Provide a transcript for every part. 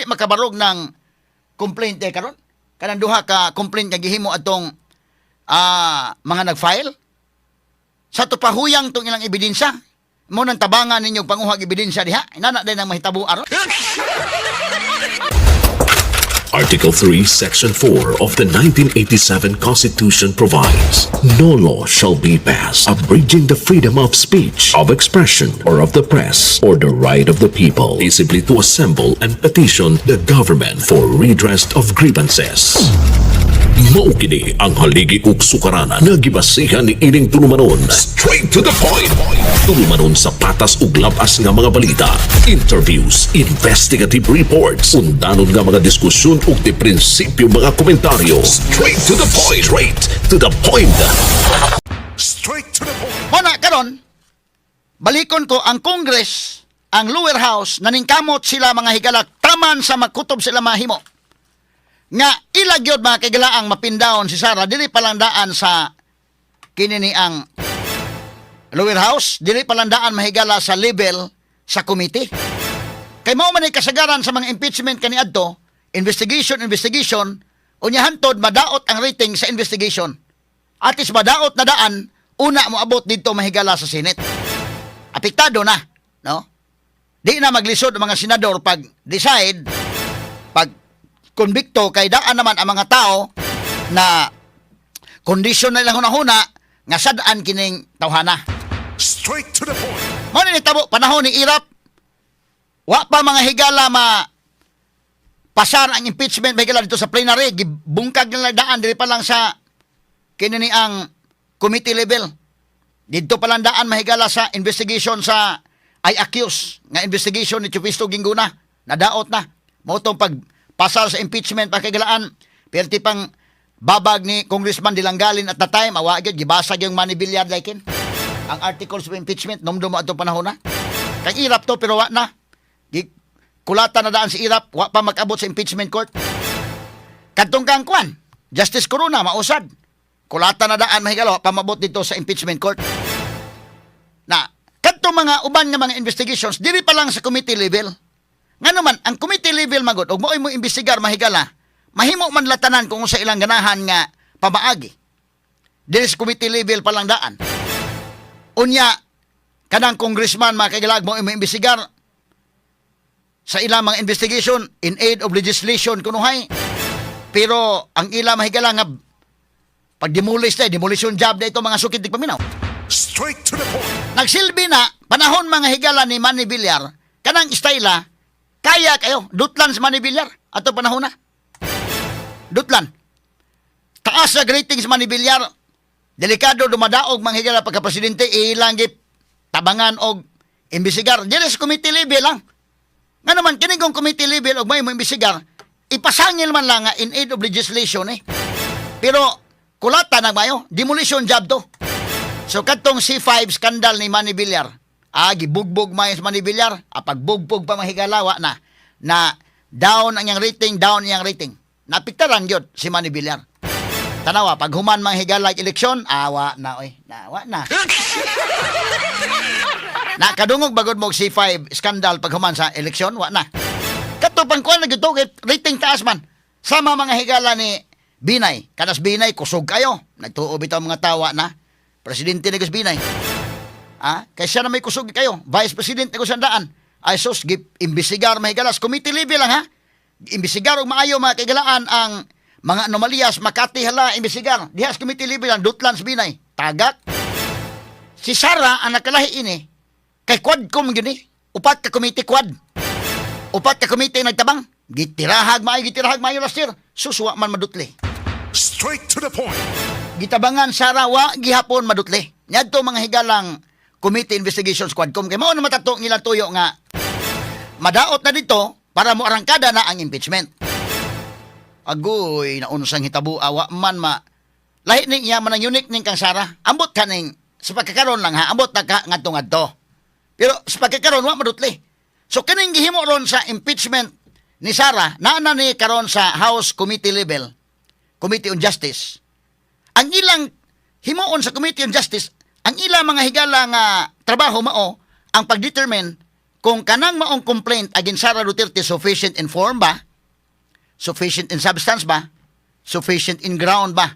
makabarog ng complaint karon. Kanang duha ka complaint nga gihimo atong mga nag-file. Sa tupahuyang tong ilang ebidensya, mo nang tabangan ninyo panguhag ebidensya diha. Inana din ang mahitabo aron. Article 3, Section 4 of the 1987 Constitution provides, no law shall be passed abridging the freedom of speech, of expression, or of the press, or the right of the people peaceably to assemble and petition the government for redress of grievances. Maukini ang haligi ug sukaranan nga gibasihan ni ining tulumanon. Straight to the point. Tulumanon sa patas ug labas nga mga balita, interviews, investigative reports, undanon nga mga diskusyon ug di prinsipyo mga komentaryo. Straight to the point. Straight to the point. Straight to the point. Muna karon, balikon ko ang Congress, ang lower house, naningkamot sila mga higalak taman sa magkutob sila mahimo. Nga ilagyod mga kagalaang mapindahon si Sara, dili palandaan sa kinini ang lower house, dili palandaan mahigala sa level sa committee. Kay mao man ay kasagaran sa mga impeachment kaniadto, investigation, unya hantod madaot ang rating sa investigation. Atis madaot na daan, una mo abot dito mahigala sa Senate. Apektado na, no? Di na maglisod ang mga senador pag decide, pag konbikto kay daan naman ang mga tao na kondisyon na ilang hunahuna nga sadaan kining tawhana. Straight to the point. Mo ni tabo panahon ni Irap. Wa pa mga higala pasar ang impeachment mahigala dito sa plenary, gibungkag nila daan dili pa lang sa kinini ang committee level. Dito pa lang daan mahigala sa investigation sa I accuse nga investigation ni Chupisto Gingguna. Nadaot na. Mo tong pag pasal sa impeachment pakagalaan, perti pang babag ni Congressman Dilanggalin at the time, awagid, gibasag yung money billiard laikin. Ang articles of impeachment, numdum mo itong panahon na. Kang Irap to, pero wa na. Kulata na daan si Irap, wa pa mag-abot sa impeachment court. Kadtong kang kwan, Justice Corona, mausad. Kulata na daan, mahigala, wa pa mabot dito sa impeachment court. Na, kadtong mga uban nga mga investigations, dili pa lang sa committee level. Nga naman, ang committee level magod, og mo'y mo imbestigar mahigala, mahimo man latanan kung sa ilang ganahan nga pamaagi. Dili sa committee level palang daan. Unya, kanang congressman mga kaigalag mo'y mo imbestigar sa ilang mga investigation in aid of legislation kunuhay. Pero ang ilang mahigala nga pag demolition job na ito mga sukit di paminaw. Straight to the point. Nagsilbi na, panahon mga higala ni Manny Villar, kanang istayla, kaya kayo, dutlan sa Manny Villar, ato panahon na. Dutlan. Taas sa ratings sa Manny Villar, delikado dumadaog mga higala pagka-presidente, ilangip, tabangan og imbisigar. Dili sa committee level lang. Nga naman, kinigong committee level og may mo imbisigar, ipasangil man lang nga in aid of legislation eh. Pero, kulata na mayo, demolition job to. So, katong C5 scandal ni Manny Villar, gibugbog mayo sa Manny Villar, pagbugbog pa mahigalawa na down ang yang rating, Napiktaran yun si Manny Villar. Tanawa, pag human mga higala eleksyon, wa na. Nakadungog bagod mo C5 scandal pag human sa eleksyon, wa na. Katupang kuha na gito, rating taas man. Sama mga higala ni Binay. Kanas Binay, kusog kayo. Nagtuob ito mga tawa na. Presidente ni Gus Binay. Kaysa na may kusog kayo, Vice President ni Kusandaan. Ay sus, imbisigar mahigalas. Committee level lang ha. Imbisigar o maayo mga kaigalaan ang mga anomaliyas, Makati hala, imbisigar. Dihas committee level lang, Dutlan Binay. Tagak. Si Sara, ang nakalahi ini, kay Quadcom gini, upat ka committee quad. Upat ka committee nagtabang. Gitirahag maayo last year. Suswa man madutli. Straight to the point. Gitabangan Sara, wa gihapon madutli. Nyadto mga higalang Committee Investigation Squad. Kung kaya na matato ngilang tuyo nga madaot na dito para mo arangkada na ang impeachment. Agoy, naunsang hitabu awa man lahi ning iya man ang unique ning kang Sara. Ambot ka ning sa pagkakaroon lang ha. Ambot na ka ngadto. Pero sa pagkakaroon wa madutli. So kining gihimo ron sa impeachment ni Sara, naana ni karon sa House Committee level, Committee on Justice. Ang ilang himuon sa Committee on Justice, ang ilang mga higala nga trabaho mao ang pagdetermine kung kanang maong complaint against Sara Duterte sufficient in form ba? Sufficient in substance ba? Sufficient in ground ba?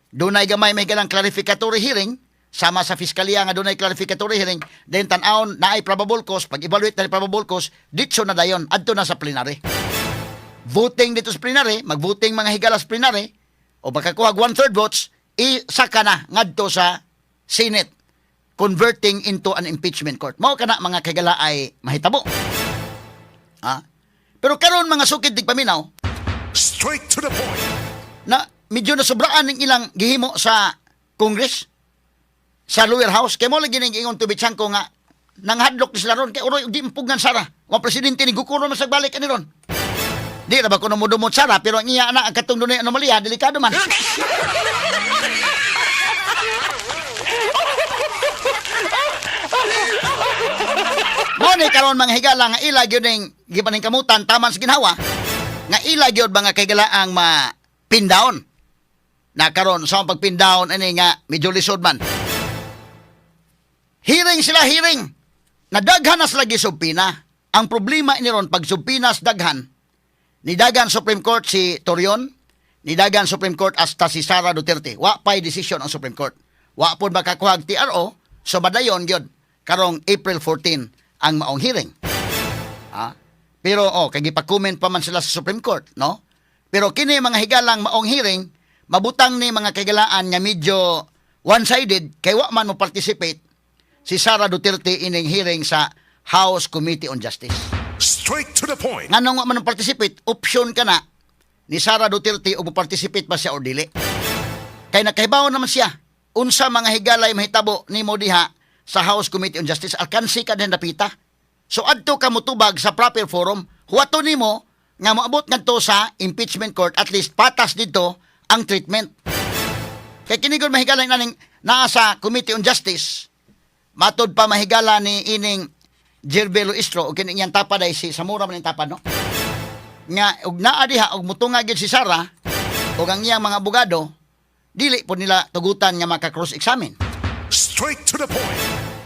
Dunay gamay may galang clarificatory hearing, sama sa fiskalya nga dunay clarificatory hearing, then tan-awon na ay probable cause, pag-evaluate na probable cause, ditso na dayon, adto na sa plenary. Voting dito sa plenary, mag-voting mga higala sa plenary, o makakuha 1/3 votes, isaka na ngadto sa Senate, converting into an impeachment court. Mao kana mga kagala ay mahitabo. Ha? Pero karon mga sukid dig paminaw, Straight to the point. na medyo nasubraan ng ilang gihimo sa Congress, sa lower house, kay mo lagi ning ingon tubitsang ko nga nanghadlok ni sila ron, kay uroy di mpugan Sara, wa presidente ni gukuro man sa balik ani ron. Di na ba ko namudumot Sara, pero ang iya na ang katong dunay anomalya, delikado man. Mo ni karon mga higala nga ila gyud ning gipaning kamutan taman sa ginhawa, nga ila gyud mga kagalaang ma-pin-down. Na karon sa pag-pin-down ani nga medyo lisod man. Hearing sila, hearing. Nadaghan na sila gisubpina. Ang problema ini ron pag subpinas daghan, nidagan Supreme Court si Torion, nidagan Supreme Court hasta si Sara Duterte. Wa pay decision ang Supreme Court. Wa pod makakuha TRO, so madayon gyud karong April 14 ang maong hearing. Pero kay gipag-comment pa man sila sa Supreme Court, no? Pero kini mga higalang maong hearing, mabutang ni mga kagalaan nga medyo one-sided kay wa man mo participate si Sara Duterte ining hearing sa House Committee on Justice. Straight to the point. Nganong wa man mo participate, option ka na ni Sara Duterte o mo participate ba siya o dili. Kay nakahibaw naman siya unsa mga higalay mahitabo nimo diha sa House Committee on Justice, alkansi ka din napita. So adto ka motubag sa proper forum, huwato nimo nga moabot ngadto sa impeachment court, at least patas dito ang treatment. Kay kini gud mahigalay naning naa sa Committee on Justice, matod pa mahigala ni ining Gerbelo Istro o kini iyang tapad ay si Samura man ang tapad, no? Nga og naa diha og mutunga gid si Sara og ang iyang mga abogado, dili po nila tugutan nga maka-cross examine. Straight to the point.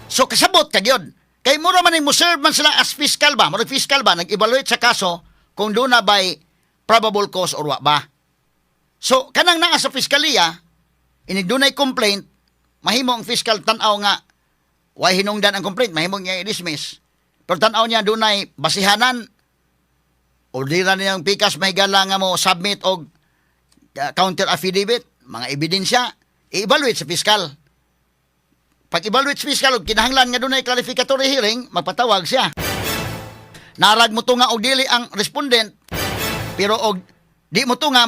So kasabot ka gyud. Kay mura man ning mo-serve man sila as fiscal ba? Murag fiscal ba nag-evaluate sa kaso kung doon na ba'y probable cause or wa ba. So kanang naa sa fiskalya, inig dunay complaint, mahimo ang fiscal tan-aw nga way hinungdan ang complaint, mahimo niya i-dismiss. Pero tan-aw niya dunay basihanan o dira niyang pikas mahigala nga mo submit og counter affidavit, mga ebidensya, i-evaluate sa fiscal. Pag-evaluate sa fiscal, kinahanglan nga doon ay clarificatory hearing, magpatawag siya. Narag mo to nga og dili ang respondent, pero og di mo to nga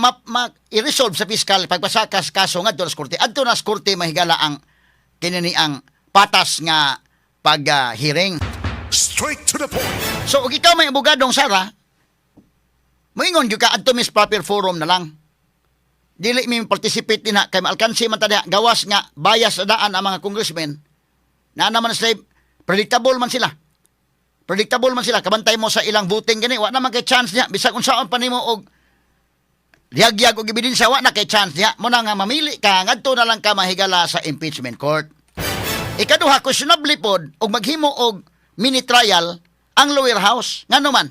i-resolve sa fiscal pagpasakas kaso nga doon sa korte. Adto na sa korte mahigala ang kinini ang patas nga pag-hearing. Straight to the point. So, og ikaw may abogadong Sara, moingon gyud ka adto mis proper forum na lang. Dili mi participate din na kay maalkansi man tada gawas nga bias sa daan ang mga congressmen. Na naman sila predictable man sila. Predictable man sila, kabantay mo sa ilang voting gani, wa naman kay chance niya bisag unsaon pa nimo og lihagyag og ebidensya, wa na kay chance niya. Mo na nga mamili ka ngadto na lang ka mahigala sa impeachment court. Ikaduha, questionable pod og maghimo og mini trial ang lower house. Ngano man?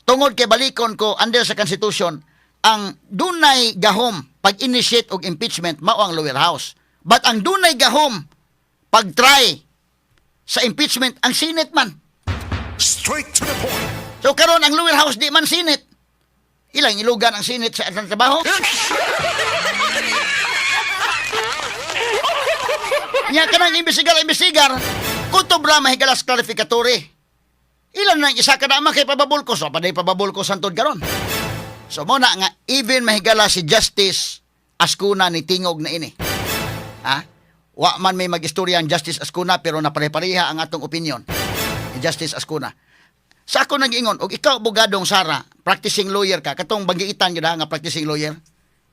Tungod kay balikon ko under sa constitution, ang dunay gahom pag-initiate og impeachment mao ang lower house. But ang dunay gahom pag-try sa impeachment ang Senate man. Straight to the point. So karon ang lower house di man Senate. Ilang ilugan ang Senate sa atang trabaho? Nya kanang imbestigar, kutubra mahigalas clarificatory. Ilan nang isa kada man kay pababulkos, o paday pababulkos antod karon. So mo na nga even mahigala si Justice Ascuna ni tingog na ini. Wa man may magistorya ang Justice Ascuna pero napare-pareha ang atong opinion ni Justice Ascuna. Sa ako nag-ingon, og ikaw abogadong Sara, practicing lawyer ka, katong banggiitan gyud nga practicing lawyer,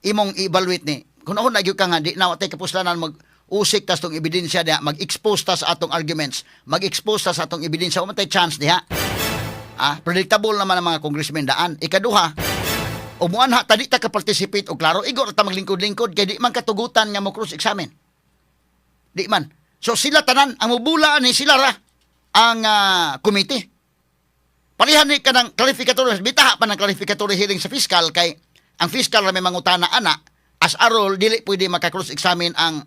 imong evaluate ni. Kung ako nagyud ka nga di na watay kapuslanan mag-usik tas tong ebidensya diha, mag-expose ta sa atong arguments, mag-expose ta sa atong ebidensya, wa man tay chance diha. Predictable naman ang mga congressmen daan. Ikaduha, umuan ha, tadi ta ka-participate o klaro, igor ta maglingkod-lingkod, kaya di man katugutan nga mo cross-examine. Di man. So sila tanan, ang mubulaan ni sila ra, ang committee. palihan ni ka ng clarificatory, bitaha pa ng clarificatory hearing sa fiscal kay ang fiscal na may mangutana ana, as a rule, dili pwede maka-cross-examine ang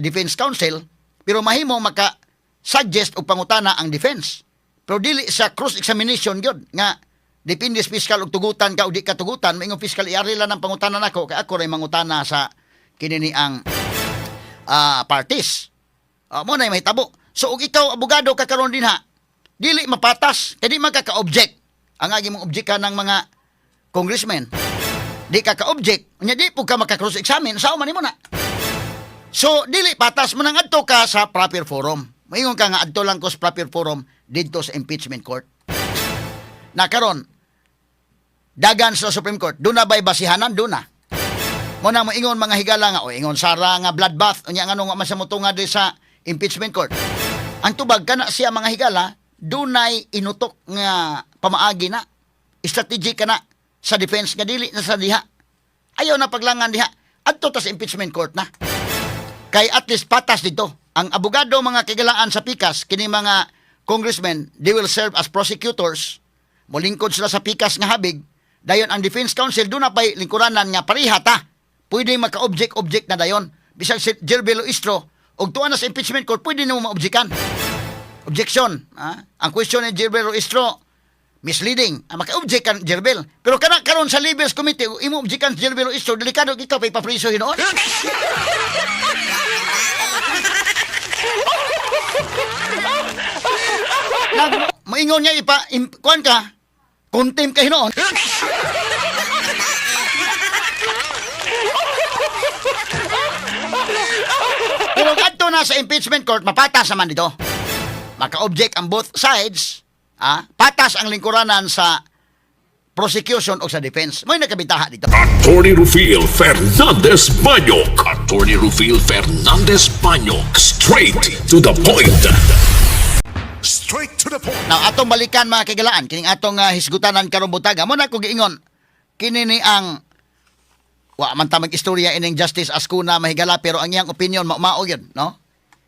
defense counsel, pero mahimo maka-suggest o pangutana ang defense. Pero dili sa cross-examination yun, nga, depende sa fiscal og tugutan ka o di ka tugutan, maingong fiscal iari lang ng pangutana nako, kay ako rin mangutana sa kinini ang parties. Mo na may mahitabo. So, og ikaw, abogado, kakaroon din ha, dili mapatas, kaya di magkaka-object. Ang agi mong object ka ng mga congressmen. Di ka ka-object, nya di po ka maka-cross-examine, sao man mo na. So, dili patas mo nang adto ka sa proper forum. Maingon ka nga adto lang ko sa proper forum dito sa impeachment court. Na karon, dagan sa Supreme Court, doon na ba'y basihanan? Doon na. Muna mo ingon mga higala nga, o ingon Sara nga bloodbath, o niya nga nung masamuto nga di sa impeachment court. Ang tubag ka na siya mga higala, dunay inutok nga pamaagi na, strategic ka na sa defense nga dili na sa diha. Ayaw na paglangan diha. Adto ta sa impeachment court na. Kay at least patas dito. Ang abogado mga kagalaan sa pikas, kini mga congressmen, they will serve as prosecutors. Mulingkod sila sa pikas nga habig. Dayon ang defense counsel, doon na pa'y lingkuranan nga pariha ta. Pwede maka-object-object na dayon. Bisag si Gerbelo Istro, og tuwa na sa impeachment court, pwede na mo ma-objectan. Objection. Ang question ni Gerbelo Istro, misleading. Maka-object kan Gerbel. Pero karon sa Libels Committee, imo object kan Gerbelo Istro, delikado ikaw pa'y papriso hinoon. Maingon niya kuan ka, contempt ka hinoon. Pero kadto na sa impeachment court, mapatas naman dito. Maka-object ang both sides, patas ang lingkuranan sa prosecution o sa defense. May nakabitaha dito. Attorney Rufil Fernandez Banyok. Attorney Rufil Fernandez Banyok. Straight to the point. Straight to the point. Now, atong balikan mga kagalaan, kining atong hisgutanan karong butaga. Muna ko giingon, kini ni ang man ta mag-istorya ining Justice Ascuna mahigala, pero ang iyang opinion mao yun, no?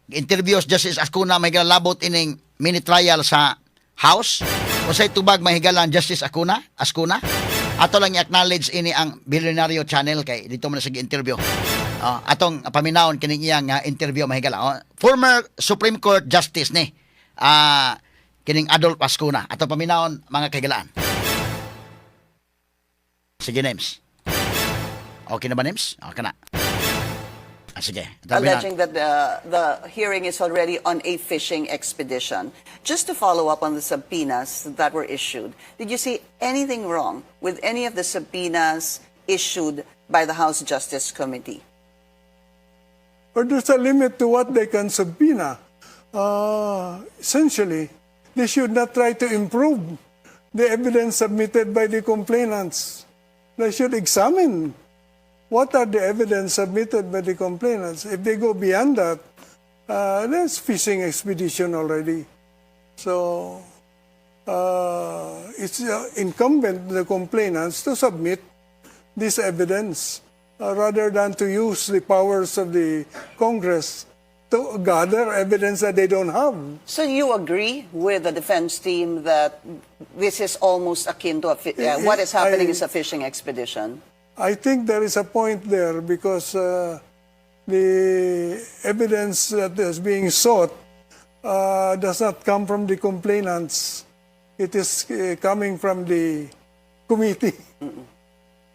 Interviews Justice Ascuna mahigala labot ining mini trial sa House. O sa tubag mahigala ang Justice Ascuna. Ato lang i-acknowledge ini ang Billionario Channel kay dito man sa interview. Atong paminawon kining iyang interview mahigala. Former Supreme Court Justice ni kining Adolf Ascuna. Ato paminawon mga kagalaan. Sige, Nems. Okay na ba, Nems? Okay na. Sige. Alleging that the hearing is already on a fishing expedition. Just to follow up on the subpoenas that were issued, did you see anything wrong with any of the subpoenas issued by the House Justice Committee? Or there's a limit to what they can subpoena. Essentially, they should not try to improve the evidence submitted by the complainants. They should examine what are the evidence submitted by the complainants. If they go beyond that, that's fishing expedition already. So, it's incumbent on the complainants to submit this evidence rather than to use the powers of the Congress to gather evidence that they don't have. So you agree with the defense team that this is almost akin to what is happening is a fishing expedition? I think there is a point there because the evidence that is being sought does not come from the complainants. It is coming from the committee.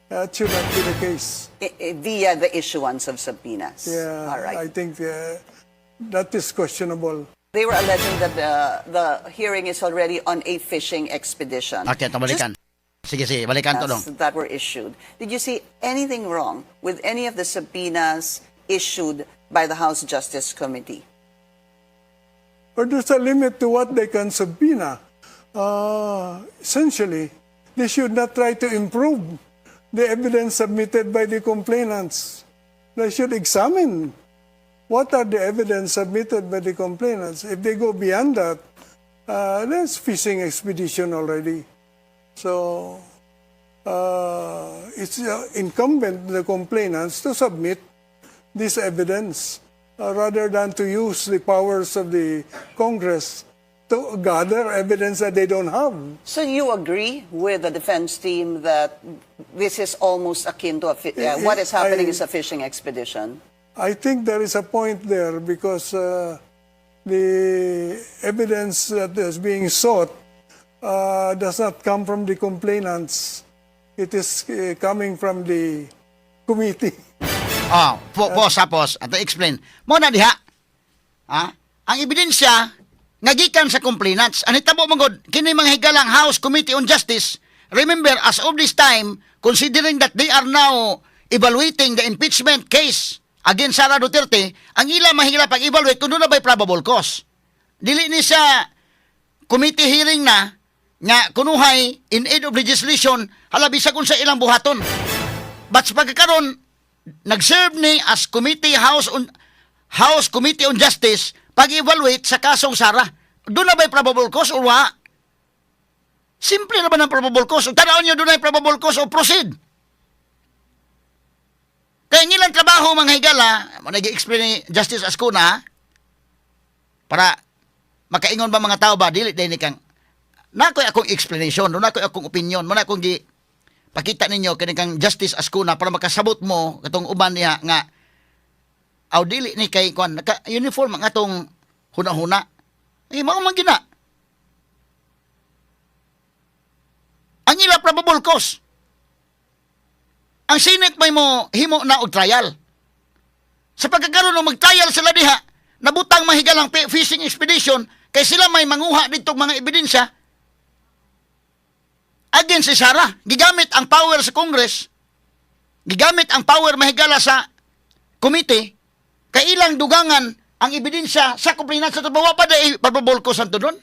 That should not be the case. Via the issuance of subpoenas. Yeah, All right. I think that is questionable. They were alleging that the hearing is already on a fishing expedition. Okay, ito balikan. Sige, balikan to dong. That were issued. Did you see anything wrong with any of the subpoenas issued by the House Justice Committee? Or there's a limit to what they can subpoena. Essentially, they should not try to improve the evidence submitted by the complainants. They should examine what are the evidence submitted by the complainants. If they go beyond that, that's fishing expedition already. So, it's incumbent on the complainants to submit this evidence rather than to use the powers of the Congress to gather evidence that they don't have. So you agree with the defense team that this is almost akin to what is happening is a fishing expedition? I think there is a point there because the evidence that is being sought does not come from the complainants. It is coming from the committee. Oh, pos, ato explain. Mo na diha. Ang ebidensya nga gikan sa complainants. Anitabo mangod kini mga higalang House Committee on Justice. Remember, as of this time, considering that they are now evaluating the impeachment case against Sara Duterte, ang ila mahila pag-evaluate kung doon na ba'y probable cause. Dili ni sa committee hearing na nga kunuhay in aid of legislation halabisa kung sa ilang buhaton. But sa pagkakaroon, nag-serve ni as House Committee on Justice pag-evaluate sa kasong Sara. Doon na ba'y probable cause o wa? Simple na ba ng probable cause? O tanaon nyo doon na probable cause o proceed. Kaya ng ilang trabaho mga higala, nag-explain ni Justice Ascuna, para makaingon ba mga tao ba, dili dahil kang, na ako'y akong explanation, na ako'y akong opinion, na akong pakita ninyo kang Justice Ascuna para makasabot mo katong uban niya nga aw dili ni kay kwan naka uniform ang atong huna-huna. Mao man gina. Ang ila probable cause. Ang Senate may mo himo na og trial. Sa pagkakaroon ng mag-trial sila diha, nabutang mahigalang fishing expedition kay sila may manguha dito mga ebidensya against si Sara. Gigamit ang power sa Congress, gigamit ang power mahigala sa committee, kay ilang dugangan ang ebidensya sa complainant sa tubawa pa dahil probable cause ang doon.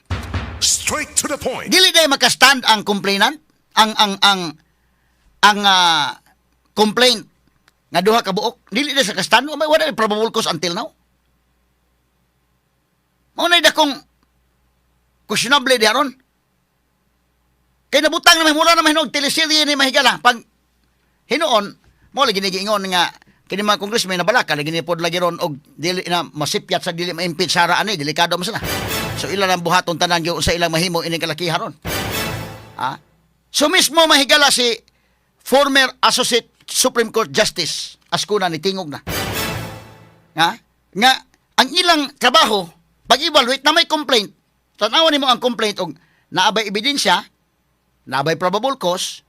Straight to the point. Dili dahil makastand ang complainant, ang complaint nga duha ka buok. Dili dahil sa kastand, wala probable cause until now. Maunay dakong questionable diharon. Kaya nabutang na mula na mahinog teleserye ni mahigala. Pag hinoon, mo lagi nagiingon nga kini mga congressman na balaka lagi ni pod lagi ron og dili na masipyat sa dili ma-impeach Sara ani delikado man sila. So ila lang buhaton tanan gyud sa ilang mahimo ini kalakihan ron. So mismo mahigala si former Associate Supreme Court Justice Ascuna ni tingog na. Nga ang ilang trabaho pag-evaluate na may complaint. Tanawan nimo ang complaint og naabay ebidensya, naabay probable cause,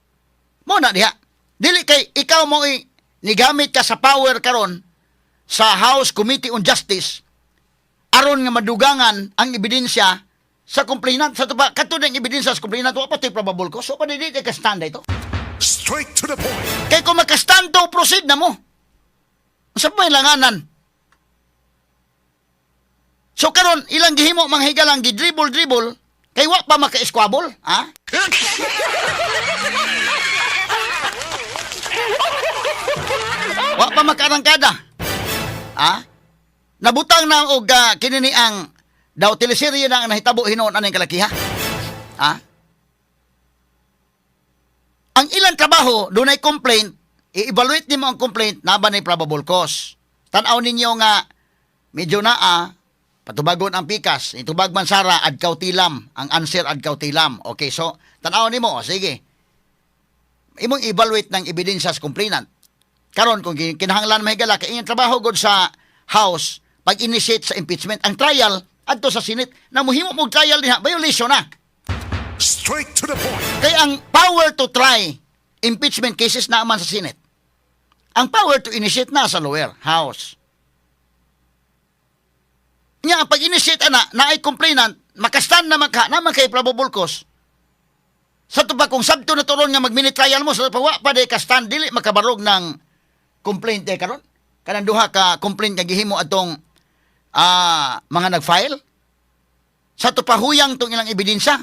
mo na diha. Dili kay ikaw mo nigamit ka sa power karon sa House Committee on Justice aron nga madugangan ang ebidensya sa complainant sa tuba katud ang ebidensya sa complainant wa pati probable cause so pa dili kay ka-stand ito. Straight to the point. Kay kung maka-stand to proceed na mo. Sa may langanan. So karon ilang gihimo mga higalang gidribble kay wa pa maka-squabble, Wa pa makarangkada. Nabutang na og kinini ang daw teleserye na ang nahitabo hinuon aning kalakiha. Ang ilang trabaho dunay complaint, i-evaluate nimo ang complaint na ba nay probable cause. Tan-aw ninyo nga medyo patubagon ang pikas, itubag man Sara adkaw tilam, ang answer adkaw tilam. Okay, so tan-aw nimo, sige. Imong evaluate ng ebidensya sa complainant. Karon kung kinahanglan mahigala kay iyang trabaho gud sa House pag-initiate sa impeachment ang trial adto sa Senate na muhimo mo trial diha violation na. Straight to the point. Kay ang power to try impeachment cases na man sa Senate. Ang power to initiate na sa lower house. Nya pag initiate na ay complainant makastand na naman kay probable cause. Sa tuba kung sabto na turon nga mag-mini trial mo sa pawa pa day ka stand dili makabarog ng complaint karon. Kanang duha ka complaint nga gihimo atong mga nag-file. Sa tupahuyang tong ilang ebidensya,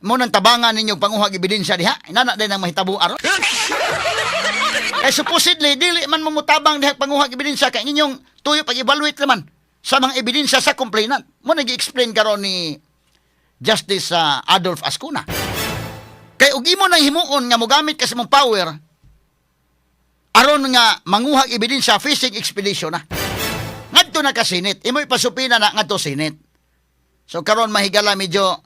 mo nang tabangan ninyo panguhag ebidensya diha. Inana din ang mahitabo aron. Kay supposedly dili man mamutabang diha panguhag ebidensya kay inyong tuyo pag-evaluate naman sa mga ebidensya sa complainant. Mo nag-explain karon ni Justice Adolf Ascuna. Kay ug imo nang himuon nga mogamit ka sa mong power aron nga manguhag ebidensya fishing expedition na. Ngadto na ka Senate, imo ipasupina na ngadto Senate. So karon mahigala medyo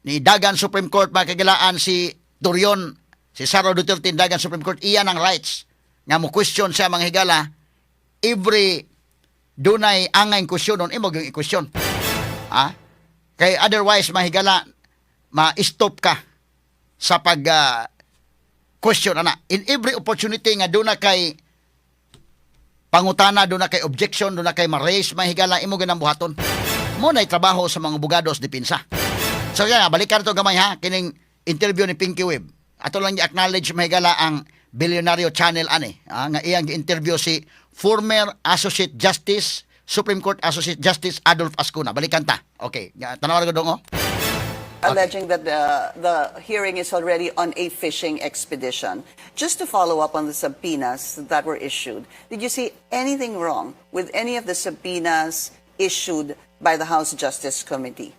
ni Dagan Supreme Court makagilaan si Dorion, si Sara Duterte Dagan Supreme Court, iyan ang rights nga mo question siya mga higala every dunay angay question imo gyud i-question. Kay otherwise mahigala ma-stop ka sa pag question ana. In every opportunity nga duna kay pangutana, duna kay objection, duna kay ma-raise mahigala imo gyud ang buhaton. Mo nay trabaho sa mga abogados depensa. So kaya balikan to gamay ha kining interview ni Pinky Web. Ato lang i-acknowledge mahigala ang Billionario Channel ani nga iyang interview si former Associate Justice Supreme Court Associate Justice Adolf Ascuna. Balikan ta. Okay, tanaw ko dong Alleging that the hearing is already on a fishing expedition. Just to follow up on the subpoenas that were issued, did you see anything wrong with any of the subpoenas issued by the House Justice Committee?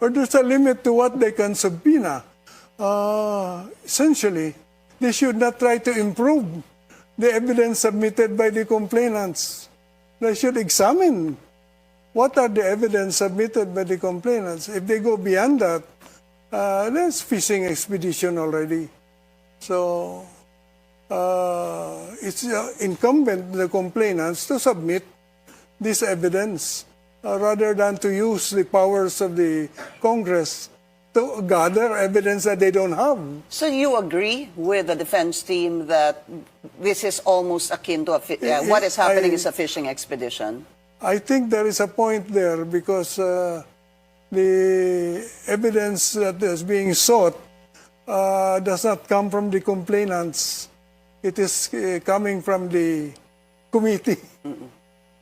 Or there's a limit to what they can subpoena. Essentially, they should not try to improve the evidence submitted by the complainants. They should examine what are the evidence submitted by the complainants. If they go beyond that, that's fishing expedition already. So, it's incumbent on the complainants to submit this evidence rather than to use the powers of the Congress to gather evidence that they don't have. So you agree with the defense team that this is almost akin to what is happening is a fishing expedition? I think there is a point there because the evidence that is being sought does not come from the complainants. It is coming from the committee.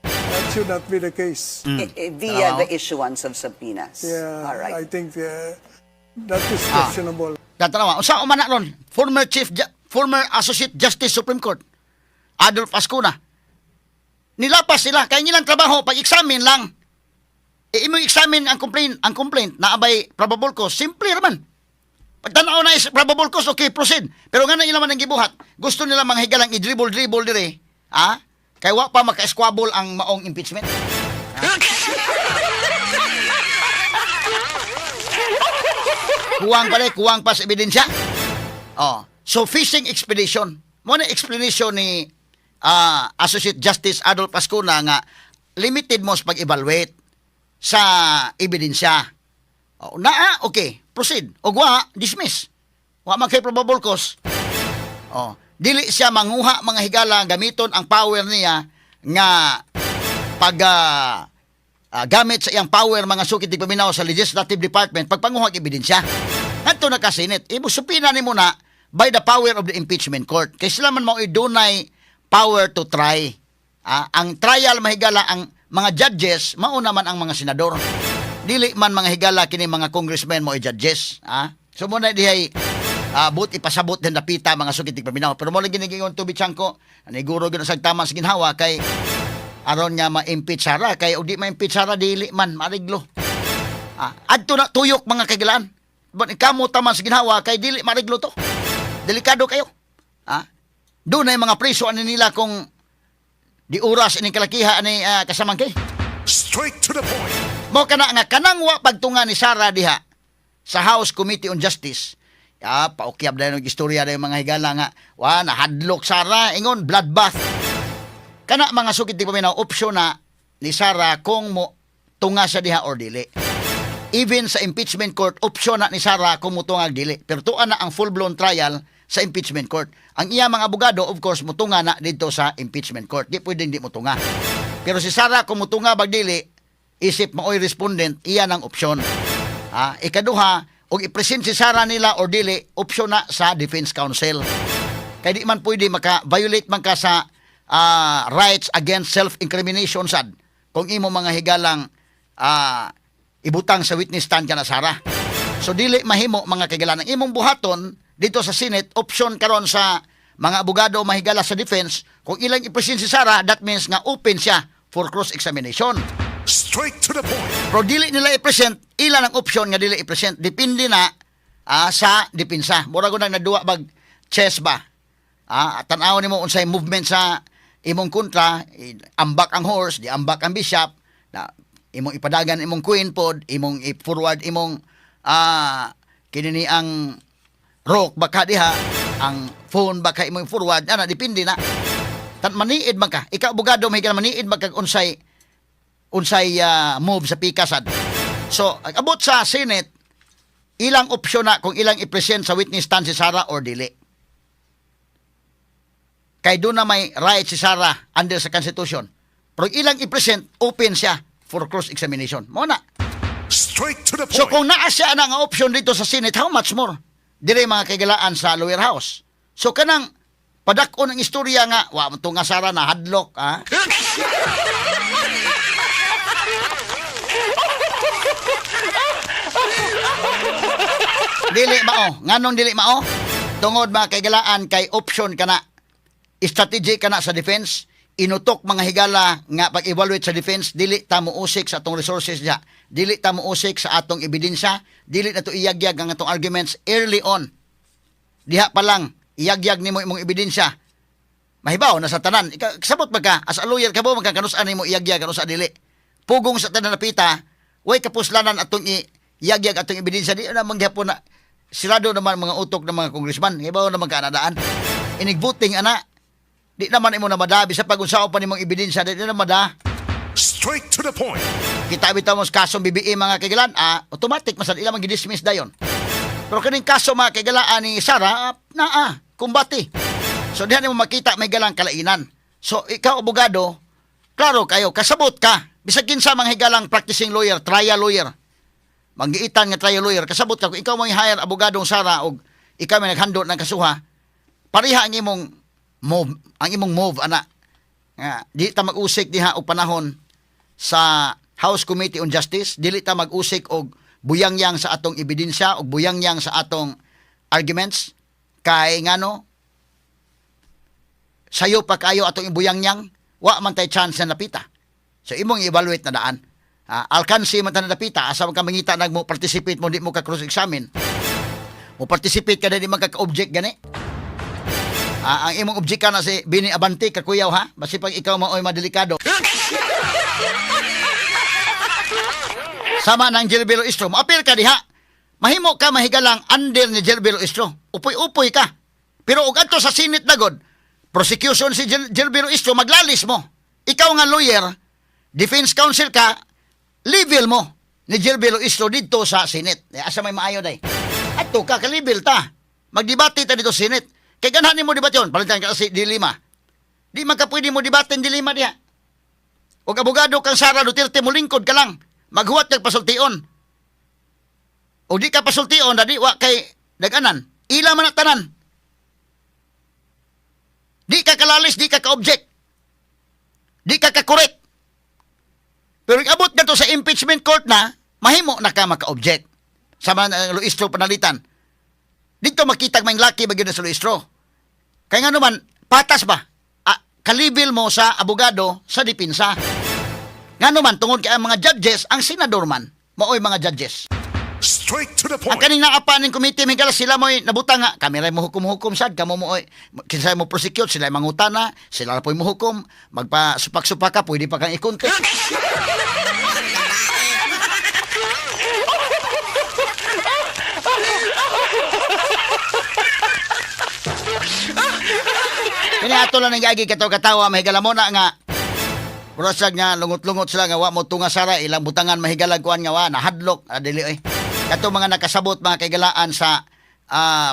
That should not be the case. Via the issuance of subpoenas. Yeah, All right. I think that is questionable. Tatanawa, unsa umana ron? Former Associate Justice Supreme Court Adolf Ascuna. Nilapas sila kay nilang trabaho pag-examine lang. Imo examine ang complaint na abay probable cause, simple raman. Pagtanaw na is probable cause, okay, proceed. Pero nga na nila man ang gibuhat, gusto nila manghigalang i-dribble dire, kay wa pa maka-squabble ang maong impeachment. Kuwang pa sa ebidensya. So fishing expedition. Mo na explanation ni Associate Justice Adolf Ascuna nga limited mo sa pag-evaluate sa ebidensya. Okay, proceed. O dismiss. Wa man kay probable cause. Dili siya manguha mga higala gamiton ang power niya nga pag gamit sa iyang power mga sukit di paminaw sa Legislative Department pagpanguha og ebidensya. Ngadto na ka Senate, imo supina nimo na by the power of the impeachment court. Kay sila man mao dunay power to try. Ang trial mahigala ang mga judges, mao naman ang mga senador. Dili man mga higala kini mga congressmen mo judges. So mo na dihay but ipasabot din napita mga sukit di paminaw. Pero mo lang ginigingon to bitchangko, aniguro gyud sa tama sa ginhawa kay aron nga ma-impeach Sara kay ug di ma-impeach Sara dili man mariglo. Adto na tuyok mga kagilaan. But kamo taman sa ginhawa kay dili mariglo to. Delikado kayo. Doon na yung mga preso ani nila kung di oras ini kalakiha ani kasamang kay. Straight to the point. Mo kana nga kanang wa pagtunga ni Sara diha sa House Committee on Justice. Paukyab na yung istorya na yung mga higala nga nahadlok Sara ingon bloodbath. Kana mga sukit di paminaw opsyon na ni Sara kung mo tunga siya diha or dili. Even sa impeachment court opsyon na ni Sara kung mo tunga dili. Pero tuan na ang full-blown trial sa impeachment court. Ang iya mga abogado of course mo tunga na dito sa impeachment court. Di pwedeng di mo tunga. Pero si Sara kung mo tunga bag dili isip maoy respondent iya ng opsyon. Ikaduha og i-present si Sara nila or dili opsyon na sa defense counsel. Kay di man pwede maka-violate man ka sa rights against self-incrimination sad kung imo mga higalang ibutang sa witness stand ka na Sara. So dili mahimo mga kagalan ang imong buhaton dito sa Senate option karon sa mga abogado mahigala sa defense kung ilang i-present si Sara that means nga open siya for cross-examination. Straight to the point. Pero dili nila i-present ilan ang option nga dili i-present depende na sa depensa. Mura ko nang naduwa bag chess ba. Tan-aw nimo unsay movement sa imong kontra, ambak ang horse, di ambak ang bishop, na imong ipadagan imong queen pod, imong i-forward imong kinini ang rock baka diha, ang phone baka imong forward, ana depende na. Tan maniid man ka, ikaw abogado may maniid man kag unsay move sa pikasad. So, abot sa Senate, ilang opsyon na kung ilang i-present sa witness stand si Sara or dili. Kay doon na may right si Sara under sa Constitution. Pero ilang i-present, open siya for cross-examination. Mo na. Straight to the So point. kung naa siya na nga option dito sa Senate, how much more? Dire mga kagalaan sa lower house. So kanang padakon ang istorya nga, wa mo to nga Sara na hadlock, ha? Dili mao. Nganong dili mao? Tungod mga kagalaan kay option kana. Strategy kana sa defense. Inutok mga higala nga pag-evaluate sa defense, dili ta mo usik sa atong resources diha. Dili ta mo usik sa atong ebidensya, dili na to iyagyag ang atong arguments early on. Diha pa lang iyagyag nimo imong ebidensya. Mahibaw na sa tanan. Kasabot ba ka as a lawyer ka mo magkakanus-an nimo iyagyag kanus dili. Pugong sa tanan napita, way kapuslanan atong iyagyag atong ebidensya di na mangyapon na sirado naman mga utok ng mga congressman. Hibaw naman kanadaan. Inigbuting ana. Di naman imo na madabi sa pag-unsaon pa nimong ebidensya, di na mada. Straight to the point. Kita bitaw mo sa kasong BBE mga kaigalan, automatic masad ilang mag-dismiss dayon. Pero kaning kaso mga kaigalaan ni Sara, kumbati. So dihan mo makita may galang kalainan. So ikaw abogado, klaro kayo, kasabot ka. Bisag kinsa mga higalang practicing lawyer, trial lawyer. Manggiitan nga trial lawyer, kasabot ka kung ikaw mo hire abogadong Sara o ikaw may naghandot ng kasuha, pareha ang imong move ana. Di ta mag-usik diha og panahon sa House Committee on Justice, dili ta mag-usik og buyangyang sa atong ebidensya og buyangyang sa atong arguments kay ngano sayo pa kayo atong ibuyangyang wa man tay chance na napita. So imong evaluate na daan. Alkansi man ta na napita asa man ka mangita nagmo participate mo di mo ka cross examine. Mo participate ka na di magka-object gani. Ang imong object ka na si Bini Abante kakuyaw ha, basi pag ikaw maoy madelikado. Sama ng Gerbilo Istro, maapil ka diha. Mahimo ka mahigalang under ni Gerbilo Istro. Upoy-upoy ka. Pero ug adto sa Senate dagod, prosecution si Gerbilo Istro maglalis mo. Ikaw nga lawyer, defense counsel ka, level mo ni Gerbilo Istro dito sa Senate. Asa may maayo day. Adto ka ka-level ta. Magdebate ta dito sa Senate. Kay ganahan mo debate yun, palitan ka kasi dilima. Di man ka pwede mo debaten dilima diha. Og abogado kang Sara Duterte mo lingkod ka lang. Maghuwat kag pasultion. O di ka pasultion, dadi wa kay daganan. Ila man na tanan. Di ka kalalis, di ka ka-object. Di ka ka-correct. Pero abot na to sa impeachment court na, mahimo na ka maka-object. Sama ng Luistro panalitan. Dito makitag may laki bagyo na sa Luistro. Kaya nga naman, patas ba? Kalibil mo sa abogado sa dipinsa. Nga naman, tungod kay ang mga judges, ang senador man, maoy mga judges. Straight to the Ang point. kaning naapaning committee, may sila mo'y nabutang nga, kami rin mo hukum-hukum sad, kamo mo'y, kinsa mo prosecute, sila mangutana, sila na po'y muhukom, magpa-supak-supak ka, pwede pa kang ikontek. Kini ato lang nagagi katawa mahigala mo na nga. Urasag nga lungot-lungot sila nga wa mo tunga Sara ilang butangan mahigalag kuan nga wa nahadlok dili oy. Kato mga nakasabot mga kaigalaan sa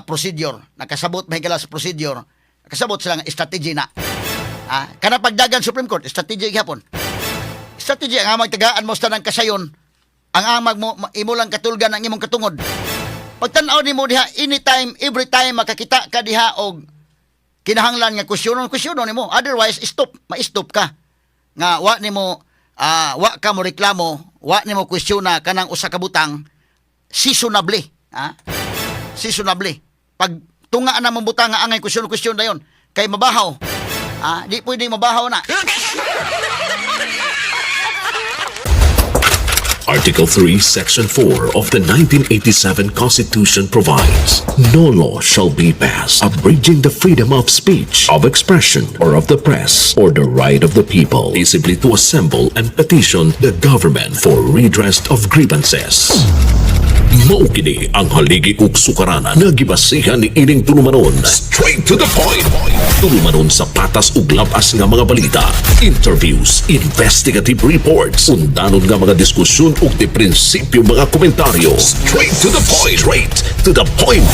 procedure, nakasabot mahigala sa procedure. Nakasabot sila nga strategy na. Kana pagdagan Supreme Court, strategy gyapon. Strategy ang amag tagaan mo sa tanang kasayon. Ang amag mo imo lang katulgan ang imong katungod. Pagtan-aw nimo diha anytime, every time makakita ka diha og kinahanglan nga questionon nimo. Otherwise, ma-stop ka. Nga wa nimo wa ka mo reklamo, wa nimo questiona kanang usa ka butang seasonably, seasonably. Pag tunga na mong butang nga angay question dayon kay mabahaw. Di pwedeng mabahaw na. Article 3, Section 4 of the 1987 Constitution provides, no law shall be passed abridging the freedom of speech, of expression, or of the press, or the right of the people peaceably to assemble and petition the government for redress of grievances. Maukini ang haligi ug sukaranan nga gibasihan ni ining tulumanon. Straight to the point. Tulumanon sa patas ug labas nga mga balita, interviews, investigative reports, undanon nga mga diskusyon ug di prinsipyo mga komentaryo. Straight to the point. Straight to the point.